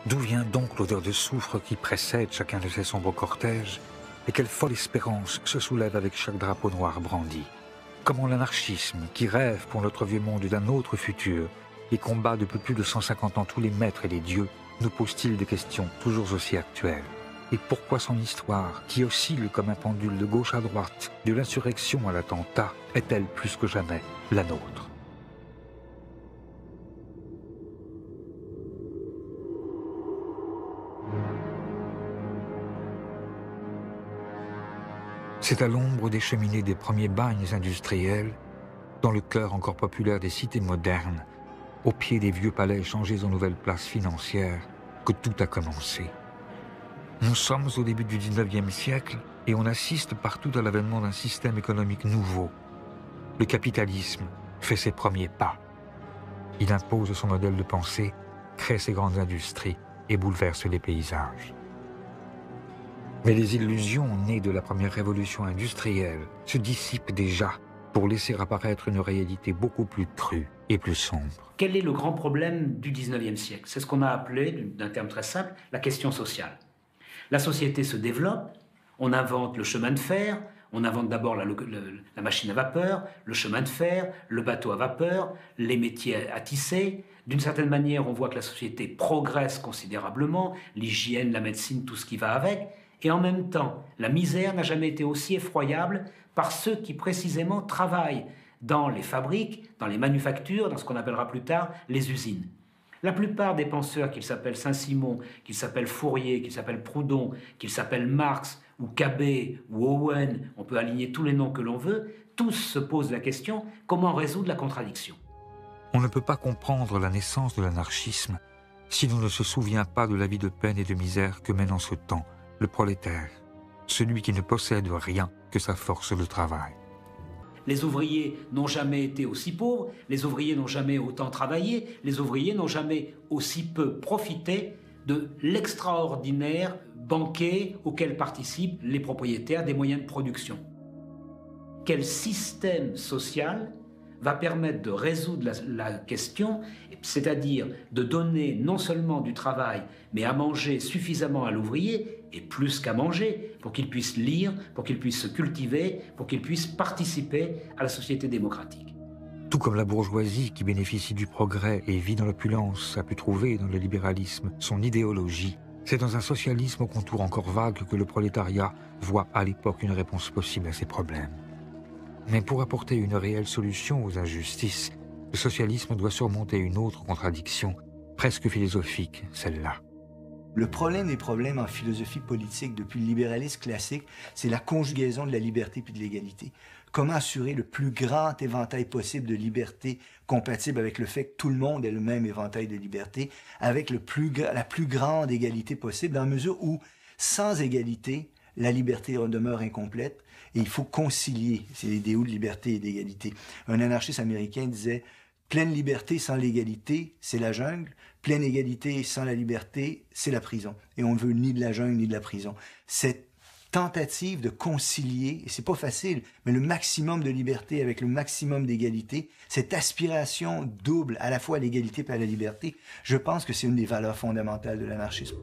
D'où vient donc l'odeur de soufre qui précède chacun de ces sombres cortèges? Et quelle folle espérance se soulève avec chaque drapeau noir brandi? Comment l'anarchisme, qui rêve pour notre vieux monde d'un autre futur et combat depuis plus de 150 ans tous les maîtres et les dieux, nous pose-t-il des questions toujours aussi actuelles? Et pourquoi son histoire, qui oscille comme un pendule de gauche à droite, de l'insurrection à l'attentat, est-elle plus que jamais la nôtre? C'est à l'ombre des cheminées des premiers bagnes industriels, dans le cœur encore populaire des cités modernes, au pied des vieux palais changés en nouvelles places financières, que tout a commencé. Nous sommes au début du 19e siècle et on assiste partout à l'avènement d'un système économique nouveau. Le capitalisme fait ses premiers pas. Il impose son modèle de pensée, crée ses grandes industries et bouleverse les paysages. Mais les illusions nées de la première révolution industrielle se dissipent déjà pour laisser apparaître une réalité beaucoup plus crue et plus sombre. Quel est le grand problème du 19e siècle? C'est ce qu'on a appelé, d'un terme très simple, la question sociale. La société se développe, on invente le chemin de fer, on invente d'abord la machine à vapeur, le chemin de fer, le bateau à vapeur, les métiers à tisser. D'une certaine manière, on voit que la société progresse considérablement, l'hygiène, la médecine, tout ce qui va avec. Et en même temps, la misère n'a jamais été aussi effroyable par ceux qui précisément travaillent dans les fabriques, dans les manufactures, dans ce qu'on appellera plus tard les usines. La plupart des penseurs, qu'ils s'appellent Saint-Simon, qu'ils s'appellent Fourier, qu'ils s'appellent Proudhon, qu'ils s'appellent Marx ou Cabet ou Owen, on peut aligner tous les noms que l'on veut, tous se posent la question comment résoudre la contradiction. On ne peut pas comprendre la naissance de l'anarchisme si l'on ne se souvient pas de la vie de peine et de misère que mène en ce temps le prolétaire, celui qui ne possède rien que sa force de travail. Les ouvriers n'ont jamais été aussi pauvres, les ouvriers n'ont jamais autant travaillé, les ouvriers n'ont jamais aussi peu profité de l'extraordinaire banquet auquel participent les propriétaires des moyens de production. Quel système social va permettre de résoudre la question, c'est-à-dire de donner non seulement du travail, mais à manger suffisamment à l'ouvrier, et plus qu'à manger, pour qu'il puisse lire, pour qu'il puisse se cultiver, pour qu'il puisse participer à la société démocratique. Tout comme la bourgeoisie qui bénéficie du progrès et vit dans l'opulence a pu trouver dans le libéralisme son idéologie, c'est dans un socialisme au contour encore vague que le prolétariat voit à l'époque une réponse possible à ses problèmes. Mais pour apporter une réelle solution aux injustices, le socialisme doit surmonter une autre contradiction, presque philosophique, celle-là. Le problème des problèmes en philosophie politique depuis le libéralisme classique, c'est la conjugaison de la liberté puis de l'égalité. Comment assurer le plus grand éventail possible de liberté compatible avec le fait que tout le monde ait le même éventail de liberté, avec la plus grande égalité possible, dans la mesure où, sans égalité, la liberté demeure incomplète et il faut concilier ces idéaux de liberté et d'égalité. Un anarchiste américain disait « Pleine liberté sans l'égalité, c'est la jungle. Pleine égalité sans la liberté, c'est la prison. » Et on ne veut ni de la jungle ni de la prison. Cette tentative de concilier, et c'est pas facile, mais le maximum de liberté avec le maximum d'égalité, cette aspiration double à la fois à l'égalité et à la liberté, je pense que c'est une des valeurs fondamentales de l'anarchisme.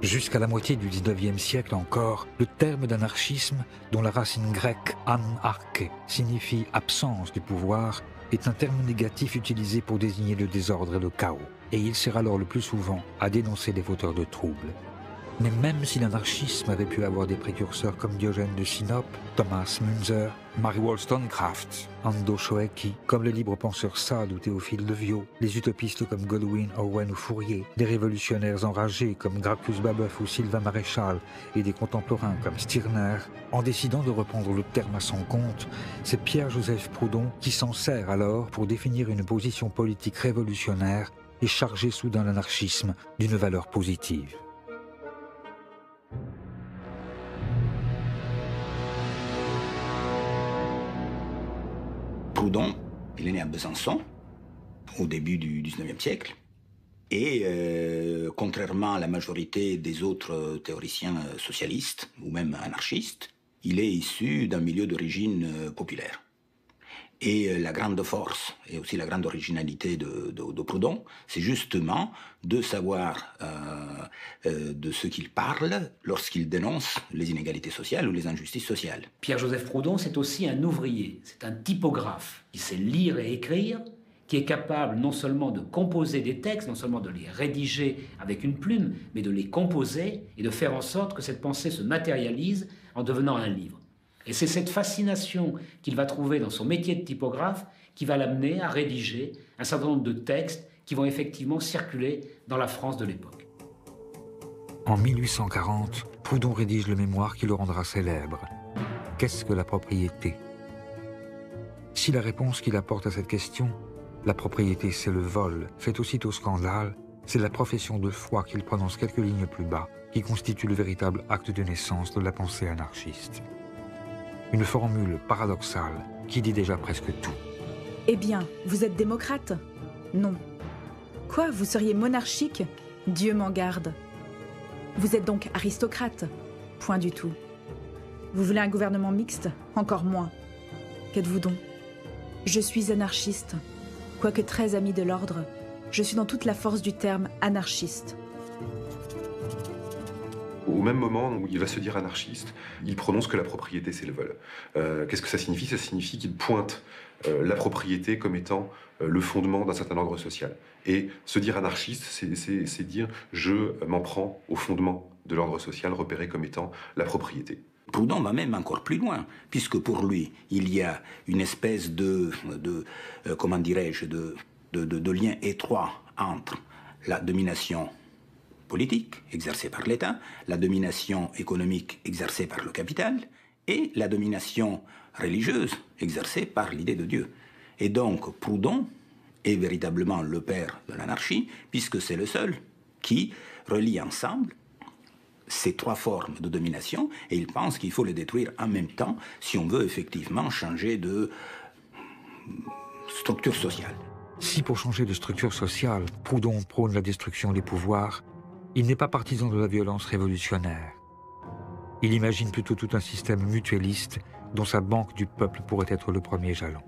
Jusqu'à la moitié du 19e siècle encore, le terme d'anarchisme, dont la racine grecque anarche signifie absence du pouvoir, est un terme négatif utilisé pour désigner le désordre et le chaos, et il sert alors le plus souvent à dénoncer les fauteurs de troubles. Mais même si l'anarchisme avait pu avoir des précurseurs comme Diogène de Sinope, Thomas Müntzer, Mary Wollstonecraft, Ando Shoeki, comme le libre penseur Sade ou Théophile Leviau, les utopistes comme Godwin, Owen ou Fourier, des révolutionnaires enragés comme Gracchus Babeuf ou Sylvain Maréchal et des contemporains comme Stirner, en décidant de reprendre le terme à son compte, c'est Pierre-Joseph Proudhon qui s'en sert alors pour définir une position politique révolutionnaire et charger soudain l'anarchisme d'une valeur positive. Proudhon, il est né à Besançon, au début du 19e siècle. Et contrairement à la majorité des autres théoriciens socialistes, ou même anarchistes, il est issu d'un milieu d'origine populaire. Et la grande force, et aussi la grande originalité de Proudhon, c'est justement de savoir de ce qu'il parle lorsqu'il dénonce les inégalités sociales ou les injustices sociales. Pierre-Joseph Proudhon, c'est aussi un ouvrier, c'est un typographe qui sait lire et écrire, qui est capable non seulement de composer des textes, non seulement de les rédiger avec une plume, mais de les composer et de faire en sorte que cette pensée se matérialise en devenant un livre. Et c'est cette fascination qu'il va trouver dans son métier de typographe qui va l'amener à rédiger un certain nombre de textes qui vont effectivement circuler dans la France de l'époque. En 1840, Proudhon rédige le mémoire qui le rendra célèbre. Qu'est-ce que la propriété? Si la réponse qu'il apporte à cette question, la propriété c'est le vol, fait aussitôt scandale, c'est la profession de foi qu'il prononce quelques lignes plus bas, qui constitue le véritable acte de naissance de la pensée anarchiste. Une formule paradoxale qui dit déjà presque tout. Eh bien, vous êtes démocrate? Non. Quoi, vous seriez monarchique? Dieu m'en garde. Vous êtes donc aristocrate? Point du tout. Vous voulez un gouvernement mixte? Encore moins. Qu'êtes-vous donc? Je suis anarchiste. Quoique très ami de l'ordre, je suis dans toute la force du terme anarchiste. Au même moment où il va se dire anarchiste, il prononce que la propriété c'est le vol. Qu'est-ce que ça signifie? Ça signifie qu'il pointe la propriété comme étant le fondement d'un certain ordre social. Et se dire anarchiste, c'est dire je m'en prends au fondement de l'ordre social repéré comme étant la propriété. Proudhon va même encore plus loin, puisque pour lui, il y a une espèce de lien étroit entre la domination politique exercée par l'État, la domination économique exercée par le capital et la domination religieuse exercée par l'idée de Dieu. Et donc Proudhon est véritablement le père de l'anarchie, puisque c'est le seul qui relie ensemble ces trois formes de domination, et il pense qu'il faut les détruire en même temps si on veut effectivement changer de structure sociale. Si pour changer de structure sociale, Proudhon prône la destruction des pouvoirs, il n'est pas partisan de la violence révolutionnaire. Il imagine plutôt tout un système mutualiste dont sa banque du peuple pourrait être le premier jalon.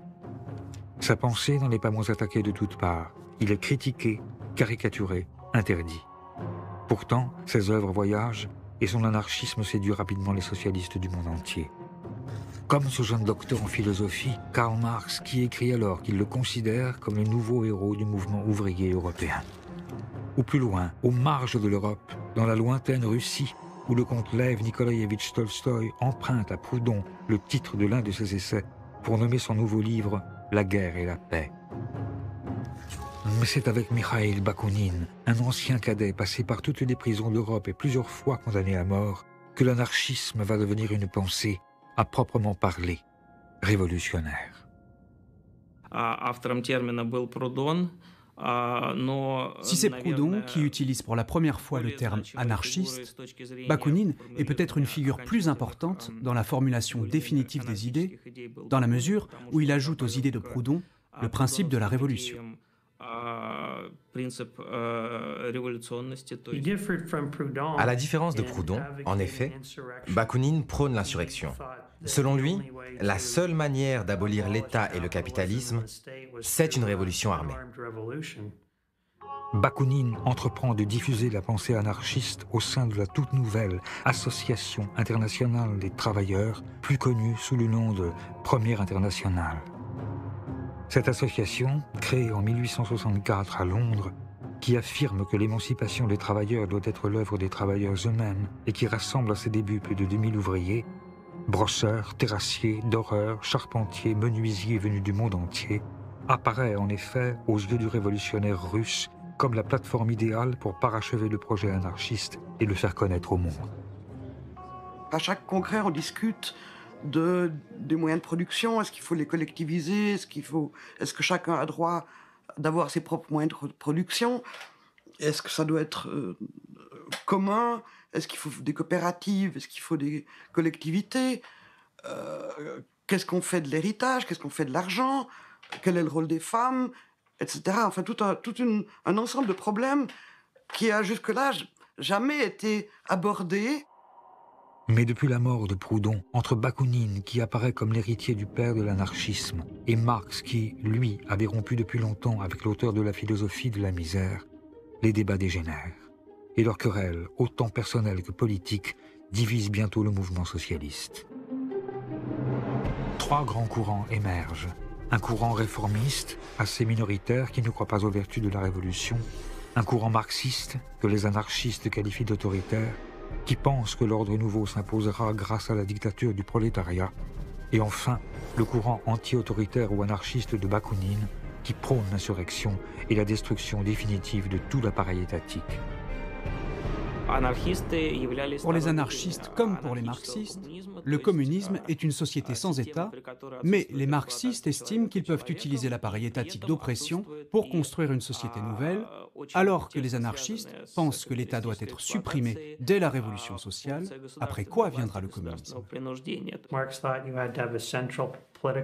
Sa pensée n'en est pas moins attaquée de toutes parts. Il est critiqué, caricaturé, interdit. Pourtant, ses œuvres voyagent et son anarchisme séduit rapidement les socialistes du monde entier. Comme ce jeune docteur en philosophie, Karl Marx, qui écrit alors qu'il le considère comme le nouveau héros du mouvement ouvrier européen. Ou plus loin, aux marges de l'Europe, dans la lointaine Russie, où le comte Lev Nikolaïevitch Tolstoï emprunte à Proudhon le titre de l'un de ses essais pour nommer son nouveau livre « La guerre et la paix ». Mais c'est avec Mikhaïl Bakounine, un ancien cadet passé par toutes les prisons d'Europe et plusieurs fois condamné à mort, que l'anarchisme va devenir une pensée, à proprement parler, révolutionnaire. Si c'est Proudhon qui utilise pour la première fois le terme anarchiste, Bakounine est peut-être une figure plus importante dans la formulation définitive des idées, dans la mesure où il ajoute aux idées de Proudhon le principe de la révolution. À la différence de Proudhon, en effet, Bakounine prône l'insurrection. Selon lui, la seule manière d'abolir l'État et le capitalisme, c'est une révolution armée. Bakounine entreprend de diffuser la pensée anarchiste au sein de la toute nouvelle Association internationale des travailleurs, plus connue sous le nom de Première Internationale. Cette association, créée en 1864 à Londres, qui affirme que l'émancipation des travailleurs doit être l'œuvre des travailleurs eux-mêmes et qui rassemble à ses débuts plus de 2000 ouvriers, brosseurs, terrassiers, doreurs, charpentiers, menuisiers venus du monde entier, apparaît en effet aux yeux du révolutionnaire russe comme la plateforme idéale pour parachever le projet anarchiste et le faire connaître au monde. À chaque congrès, on discute des moyens de production. Est-ce qu'il faut les collectiviser? Est-ce que chacun a droit d'avoir ses propres moyens de production? Est-ce que ça doit être commun? Est-ce qu'il faut des coopératives? Est-ce qu'il faut des collectivités? Qu'est-ce qu'on fait de l'héritage? Qu'est-ce qu'on fait de l'argent? Quel est le rôle des femmes? Etc. Enfin, tout un ensemble de problèmes qui a jusque-là jamais été abordé. Mais depuis la mort de Proudhon, entre Bakounine, qui apparaît comme l'héritier du père de l'anarchisme, et Marx, qui, lui, avait rompu depuis longtemps avec l'auteur de la philosophie de la misère, les débats dégénèrent. et leurs querelles, autant personnelles que politiques, divisent bientôt le mouvement socialiste. 3 grands courants émergent. Un courant réformiste, assez minoritaire, qui ne croit pas aux vertus de la révolution. Un courant marxiste, que les anarchistes qualifient d'autoritaire, qui pense que l'ordre nouveau s'imposera grâce à la dictature du prolétariat. Et enfin, le courant anti-autoritaire ou anarchiste de Bakounine, qui prône l'insurrection et la destruction définitive de tout l'appareil étatique. Pour les anarchistes comme pour les marxistes, le communisme est une société sans État, mais les marxistes estiment qu'ils peuvent utiliser l'appareil étatique d'oppression pour construire une société nouvelle, alors que les anarchistes pensent que l'État doit être supprimé dès la révolution sociale, après quoi viendra le communisme.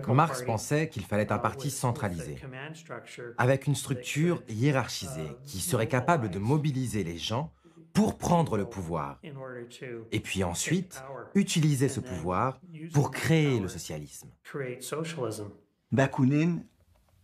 Marx pensait qu'il fallait un parti centralisé, avec une structure hiérarchisée qui serait capable de mobiliser les gens pour prendre le pouvoir, et puis ensuite utiliser ce pouvoir pour créer le socialisme. Bakounine,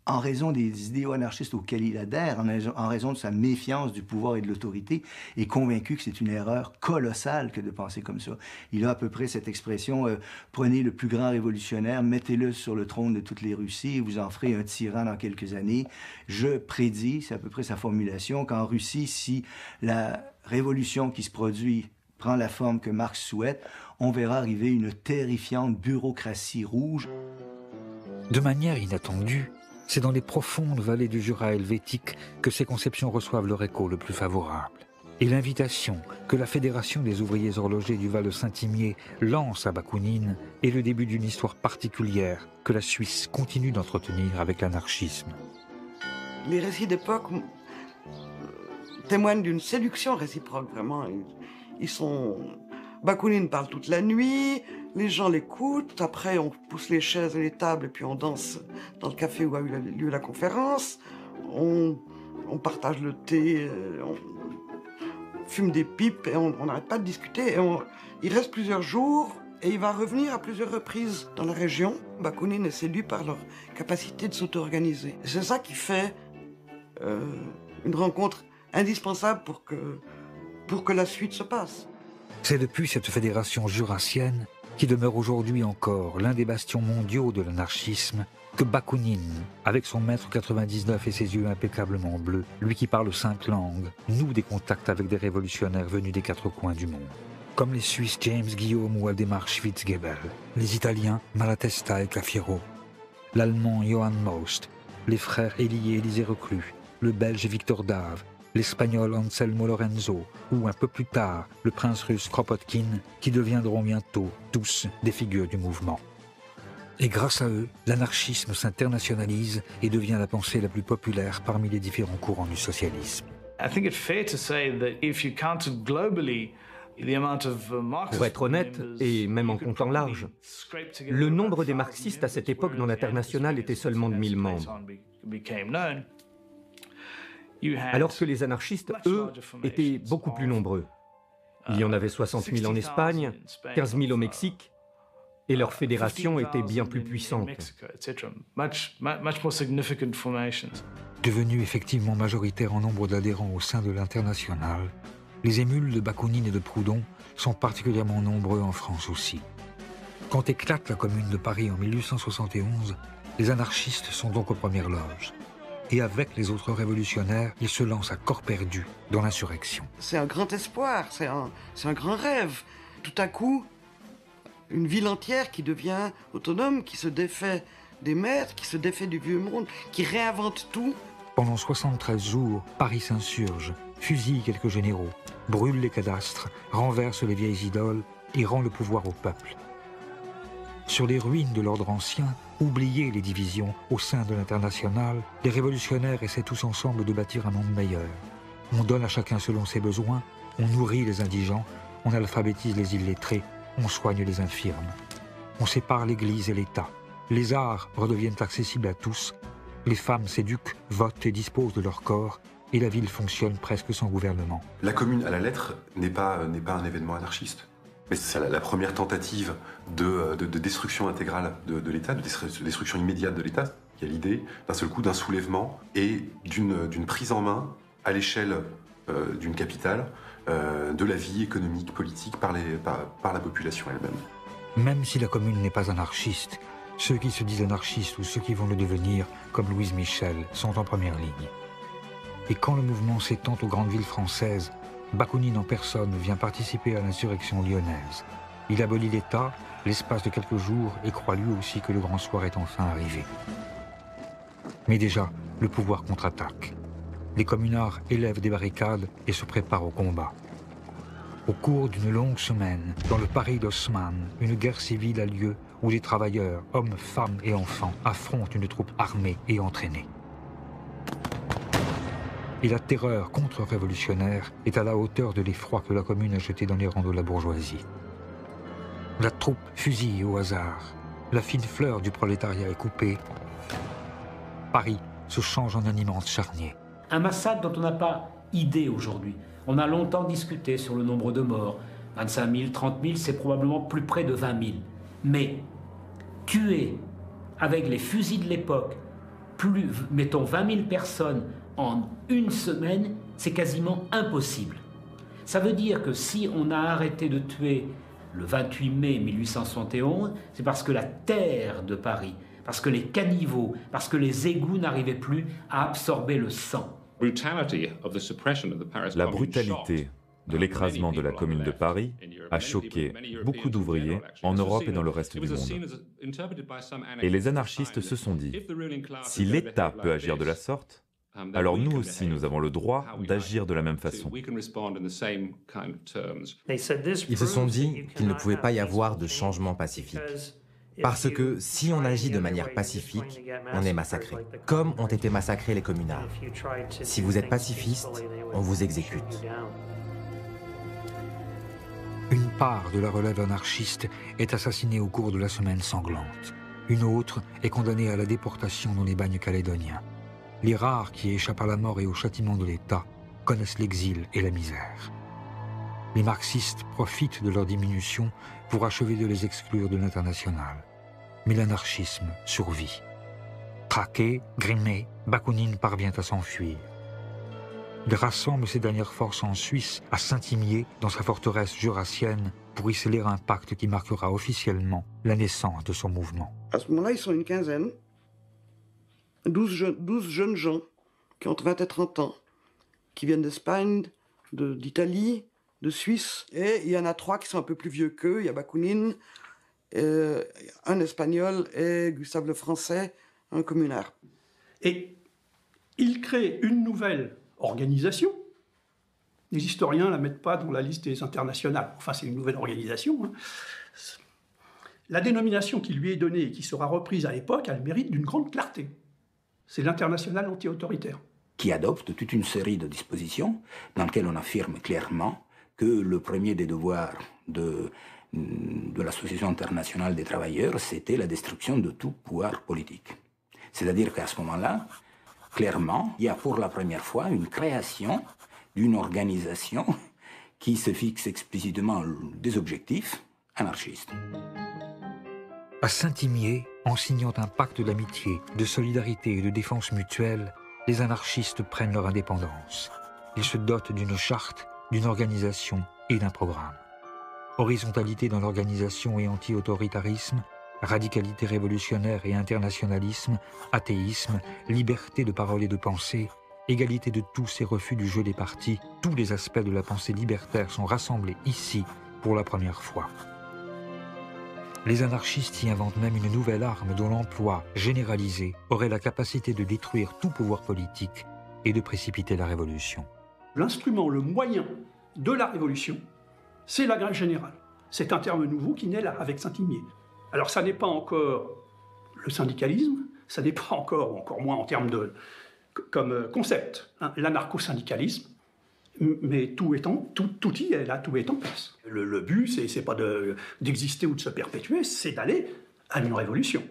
en raison des idéaux anarchistes auxquels il adhère, en raison de sa méfiance du pouvoir et de l'autorité, est convaincu que c'est une erreur colossale que de penser comme ça. Il a à peu près cette expression prenez le plus grand révolutionnaire, mettez-le sur le trône de toutes les Russies et vous en ferez un tyran dans quelques années. Je prédis, c'est à peu près sa formulation, qu'en Russie, si la révolution qui se produit prend la forme que Marx souhaite, on verra arriver une terrifiante bureaucratie rouge. De manière inattendue, c'est dans les profondes vallées du Jura helvétique que ces conceptions reçoivent leur écho le plus favorable. Et l'invitation que la Fédération des ouvriers horlogers du Val de Saint-Imier lance à Bakounine est le début d'une histoire particulière que la Suisse continue d'entretenir avec l'anarchisme. Les récits d'époque témoignent d'une séduction réciproque, vraiment. Bakounine parle toute la nuit, les gens l'écoutent, après on pousse les chaises et les tables et puis on danse dans le café où a eu lieu la conférence, on partage le thé, on fume des pipes et on n'arrête pas de discuter. Il reste plusieurs jours et il va revenir à plusieurs reprises dans la région. Bakounine est séduit par leur capacité de s'auto-organiser. C'est ça qui fait une rencontre indispensable pour que la suite se passe. C'est depuis cette fédération jurassienne, qui demeure aujourd'hui encore l'un des bastions mondiaux de l'anarchisme, que Bakounine, avec son mètre 99 et ses yeux impeccablement bleus, lui qui parle 5 langues, noue des contacts avec des révolutionnaires venus des 4 coins du monde. Comme les Suisses James Guillaume ou Waldemar Schwitzgebel, les Italiens Malatesta et Cafiero, l'Allemand Johann Most, les frères Élie et Élisée Reclus, le Belge Victor Dave, l'Espagnol Anselmo Lorenzo, ou un peu plus tard, le prince russe Kropotkin, qui deviendront bientôt tous des figures du mouvement. Et grâce à eux, l'anarchisme s'internationalise et devient la pensée la plus populaire parmi les différents courants du socialisme. Pour être honnête, et même en comptant large, le nombre des marxistes à cette époque dans l'international était seulement de 1000 membres. Alors que les anarchistes, eux, étaient beaucoup plus nombreux. Il y en avait 60 000 en Espagne, 15 000 au Mexique, et leur fédération était bien plus puissante. Devenus effectivement majoritaires en nombre d'adhérents au sein de l'Internationale, les émules de Bakounine et de Proudhon sont particulièrement nombreux en France aussi. Quand éclate la Commune de Paris en 1871, les anarchistes sont donc aux premières loges. Et avec les autres révolutionnaires, ils se lancent à corps perdu dans l'insurrection. C'est un grand espoir, c'est un grand rêve. Tout à coup, une ville entière qui devient autonome, qui se défait des maîtres, qui se défait du vieux monde, qui réinvente tout. Pendant 73 jours, Paris s'insurge, fusille quelques généraux, brûle les cadastres, renverse les vieilles idoles et rend le pouvoir au peuple. Sur les ruines de l'ordre ancien, oubliez les divisions au sein de l'Internationale, les révolutionnaires essaient tous ensemble de bâtir un monde meilleur. On donne à chacun selon ses besoins, on nourrit les indigents, on alphabétise les illettrés, on soigne les infirmes. On sépare l'Église et l'État. Les arts redeviennent accessibles à tous, les femmes s'éduquent, votent et disposent de leur corps, et la ville fonctionne presque sans gouvernement. La Commune à la lettre n'est pas un événement anarchiste. Mais c'est la première tentative de destruction intégrale de l'État, de destruction immédiate de l'État. Il y a l'idée d'un seul coup d'un soulèvement et d'une prise en main à l'échelle d'une capitale de la vie économique, politique par la population elle-même. Même si la Commune n'est pas anarchiste, ceux qui se disent anarchistes ou ceux qui vont le devenir, comme Louise Michel, sont en première ligne. Et quand le mouvement s'étend aux grandes villes françaises, Bakounine en personne vient participer à l'insurrection lyonnaise. Il abolit l'État, l'espace de quelques jours, et croit lui aussi que le grand soir est enfin arrivé. Mais déjà, le pouvoir contre-attaque. Les communards élèvent des barricades et se préparent au combat. Au cours d'une longue semaine, dans le Paris d'Haussmann, une guerre civile a lieu où les travailleurs, hommes, femmes et enfants, affrontent une troupe armée et entraînée. Et la terreur contre-révolutionnaire est à la hauteur de l'effroi que la Commune a jeté dans les rangs de la bourgeoisie. La troupe fusille au hasard. La fine fleur du prolétariat est coupée. Paris se change en un immense charnier. Un massacre dont on n'a pas idée aujourd'hui. On a longtemps discuté sur le nombre de morts. 25 000, 30 000, c'est probablement plus près de 20 000. Mais tuer avec les fusils de l'époque, mettons 20 000 personnes en une semaine, c'est quasiment impossible. Ça veut dire que si on a arrêté de tuer le 28 mai 1871, c'est parce que la terre de Paris, parce que les caniveaux, parce que les égouts n'arrivaient plus à absorber le sang. La brutalité de l'écrasement de la Commune de Paris a choqué beaucoup d'ouvriers en Europe et dans le reste du monde. Et les anarchistes se sont dit, si l'État peut agir de la sorte, alors nous aussi nous avons le droit d'agir de la même façon. Ils se sont dit qu'il ne pouvait pas y avoir de changement pacifique. Parce que si on agit de manière pacifique, on est massacré, comme ont été massacrés les communards. Si vous êtes pacifiste, on vous exécute. Une part de la relève anarchiste est assassinée au cours de la semaine sanglante. Une autre est condamnée à la déportation dans les bagnes calédoniens. Les rares qui échappent à la mort et au châtiment de l'État connaissent l'exil et la misère. Les marxistes profitent de leur diminution pour achever de les exclure de l'international. Mais l'anarchisme survit. Traqué, grimé, Bakounine parvient à s'enfuir. Il rassemble ses dernières forces en Suisse, à Saint-Imier, dans sa forteresse jurassienne, pour y sceller un pacte qui marquera officiellement la naissance de son mouvement. À ce moment-là, ils sont une quinzaine, 12 jeunes gens qui ont entre 20 et 30 ans, qui viennent d'Espagne, d'Italie, de Suisse, et il y en a 3 qui sont un peu plus vieux qu'eux. Il y a Bakounine, un Espagnol et Gustave le Français, un communard. Et il crée une nouvelle organisation. Les historiens ne la mettent pas dans la liste des internationales. Enfin, c'est une nouvelle organisation. Hein. La dénomination qui lui est donnée et qui sera reprise à l'époque a le mérite d'une grande clarté. C'est l'international anti-autoritaire. Qui adopte toute une série de dispositions dans lesquelles on affirme clairement que le premier des devoirs de l'Association internationale des travailleurs, c'était la destruction de tout pouvoir politique. C'est-à-dire qu'à ce moment-là, clairement, il y a pour la première fois une création d'une organisation qui se fixe explicitement des objectifs anarchistes. À Saint-Imier, en signant un pacte d'amitié, de solidarité et de défense mutuelle, les anarchistes prennent leur indépendance. Ils se dotent d'une charte, d'une organisation et d'un programme. Horizontalité dans l'organisation et anti-autoritarisme, radicalité révolutionnaire et internationalisme, athéisme, liberté de parole et de pensée, égalité de tous et refus du jeu des partis, tous les aspects de la pensée libertaire sont rassemblés ici pour la première fois. Les anarchistes y inventent même une nouvelle arme dont l'emploi généralisé aurait la capacité de détruire tout pouvoir politique et de précipiter la révolution. L'instrument, le moyen de la révolution, c'est la grève générale. C'est un terme nouveau qui naît là, avec Saint-Imier. Alors ça n'est pas encore le syndicalisme, ça n'est pas encore moins en termes comme concept, hein, l'anarcho-syndicalisme, mais tout y est là, tout est en place. Le but, c'est pas d'exister ou de se perpétuer, c'est d'aller à une révolution.